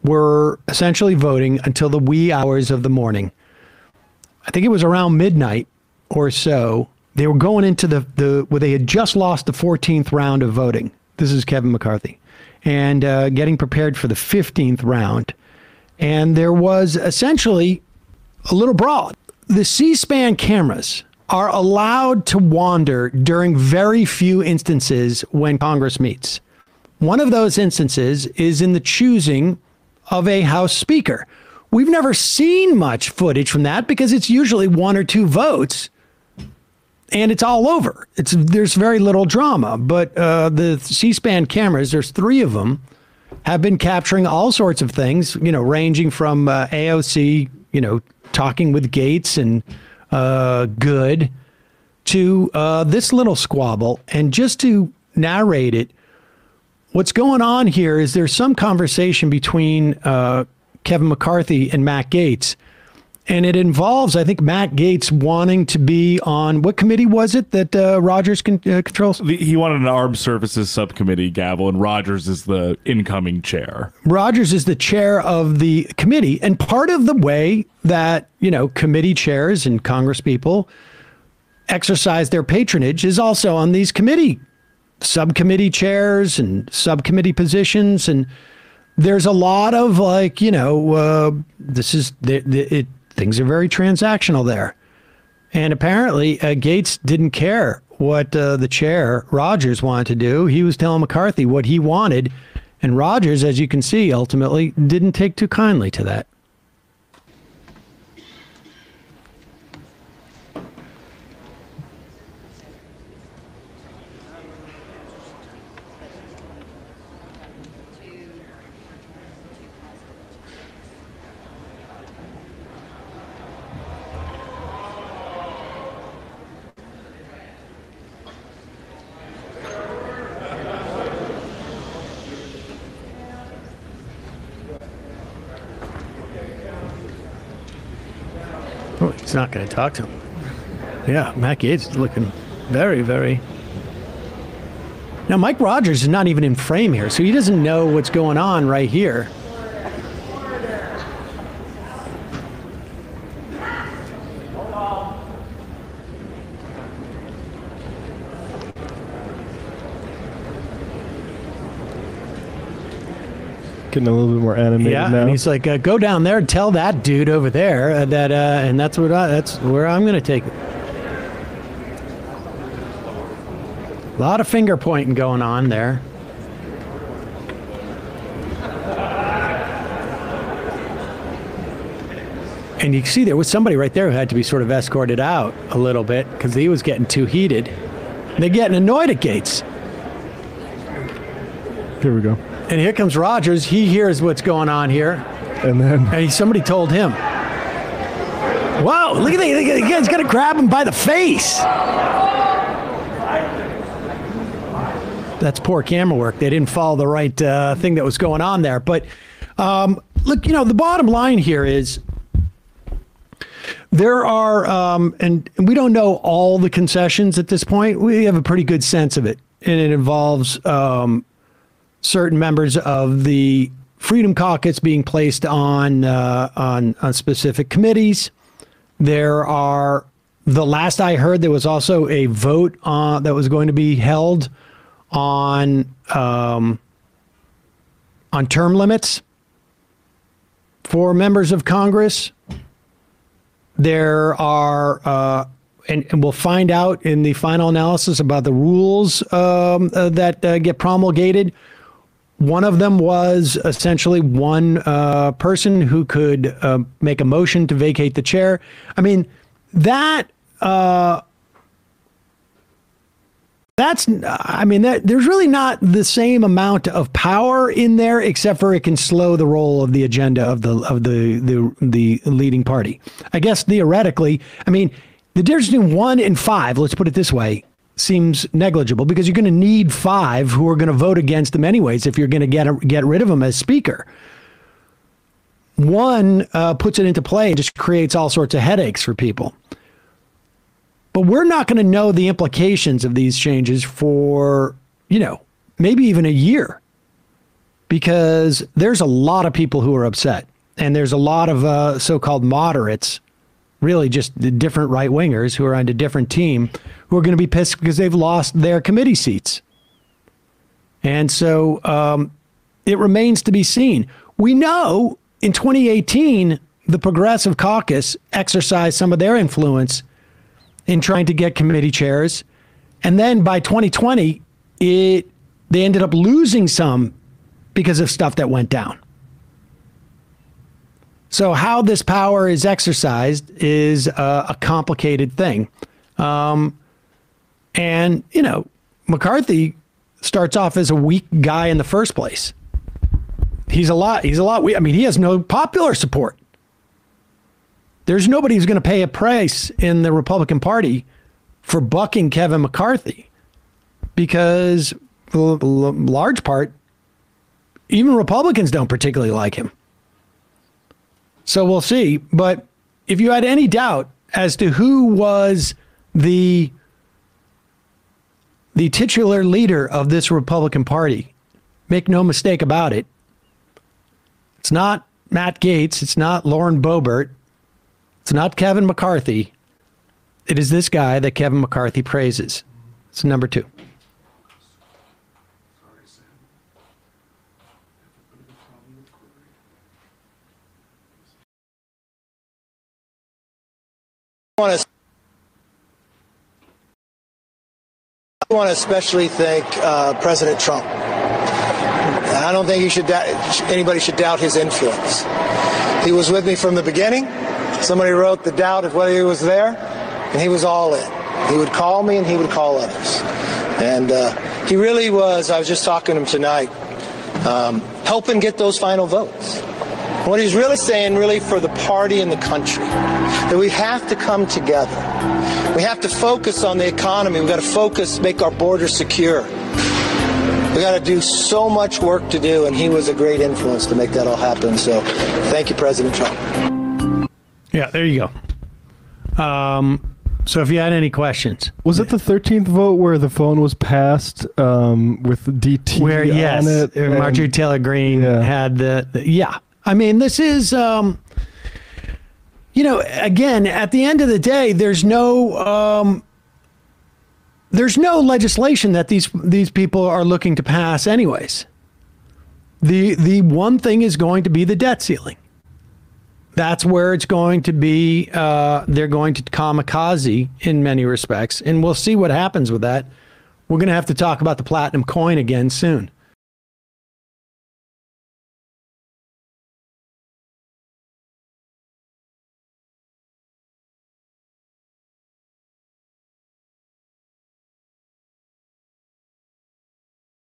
were essentially voting until the wee hours of the morning. I think it was around midnight or so. They were going into where they had just lost the 14th round of voting. This is Kevin McCarthy. And getting prepared for the 15th round. And there was essentially a little brawl. The C-SPAN cameras are allowed to wander during very few instances when Congress meets. One of those instances is in the choosing of a House Speaker. We've never seen much footage from that because it's usually one or two votes and it's all over. There's very little drama. But the C-SPAN cameras, there's 3 of them, have been capturing all sorts of things, ranging from AOC, talking with Gaetz and Good to this little squabble. And just to narrate it, what's going on here is there's some conversation between Kevin McCarthy and Matt Gaetz. And it involves, I think, Matt Gaetz wanting to be on, what committee was it that Rogers controls? He wanted an armed services subcommittee, Gavel, and Rogers is the incoming chair. Rogers is the chair of the committee. And part of the way that, committee chairs and congresspeople exercise their patronage is also on these subcommittee chairs and subcommittee positions. And there's a lot of things are very transactional there. And apparently Gaetz didn't care what the chair, Rogers, wanted to do. He was telling McCarthy what he wanted. And Rogers, as you can see, ultimately didn't take too kindly to that. Oh, he's not going to talk to him. Yeah, Matt Gaetz is looking very, very... Now, Mike Rogers is not even in frame here, so he doesn't know what's going on right here. Getting a little bit more animated now. And he's like, go down there and tell that dude over there that, and that's where I'm going to take it. A lot of finger pointing going on there. And you can see there was somebody right there who had to be sort of escorted out a little bit because he was getting too heated. They're getting annoyed at Gaetz. Here we go. And here comes Rogers. He hears what's going on here. And somebody told him. Wow, look at that. He's going to grab him by the face. That's poor camera work. They didn't follow the right thing that was going on there. But look, the bottom line here is there are, and we don't know all the concessions at this point. We have a pretty good sense of it. And it involves certain members of the Freedom Caucus being placed on specific committees. There are, the last I heard, there was also a vote that was going to be held on term limits for members of Congress. There are, and we'll find out in the final analysis about the rules that get promulgated. One of them was essentially one person who could make a motion to vacate the chair. I mean, there's really not the same amount of power in there, except for it can slow the roll of the agenda of the leading party. I guess theoretically, the difference between 1 and 5, let's put it this way, seems negligible because you're going to need 5 who are going to vote against them anyways if you're going to get rid of them as speaker. 1 puts it into play and just creates all sorts of headaches for people. But we're not going to know the implications of these changes for, maybe even a year. because there's a lot of people who are upset, and there's a lot of so-called moderates, really just the different right-wingers who are on a different team, who are going to be pissed because they've lost their committee seats. And so it remains to be seen. We know in 2018, the Progressive Caucus exercised some of their influence in trying to get committee chairs. And then by 2020, they ended up losing some because of stuff that went down. So how this power is exercised is a complicated thing. And, you know, McCarthy starts off as a weak guy in the first place. He's a lot weak. I mean, he has no popular support. There's nobody who's going to pay a price in the Republican Party for bucking Kevin McCarthy, because for the large part, even Republicans don't particularly like him. So we'll see. But if you had any doubt as to who was the titular leader of this Republican Party, make no mistake about it. It's not Matt Gaetz. It's not Lauren Boebert. It's not Kevin McCarthy. It is this guy that Kevin McCarthy praises. It's number 2. I want to especially thank President Trump. I don't think anybody should doubt his influence. He was with me from the beginning. Somebody wrote the doubt of whether he was there, and he was all in. He would call me, and he would call others. And he really was, I was just talking to him tonight, helping get those final votes. What he's really saying, really for the party and the country, that we have to come together. We have to focus on the economy. We've got to focus, make our borders secure. We got to do so much work to do, and he was a great influence to make that all happen. So thank you, President Trump. Yeah, there you go. So if you had any questions. Was it the 13th vote where the phone was passed with DT where, yes, on it? Marjorie Taylor Greene had the yeah. I mean, this is, you know, again, at the end of the day, there's no legislation that these people are looking to pass anyways. The one thing is going to be the debt ceiling. That's where it's going to be, they're going to kamikaze in many respects, and we'll see what happens with that. We're going to have to talk about the platinum coin again soon.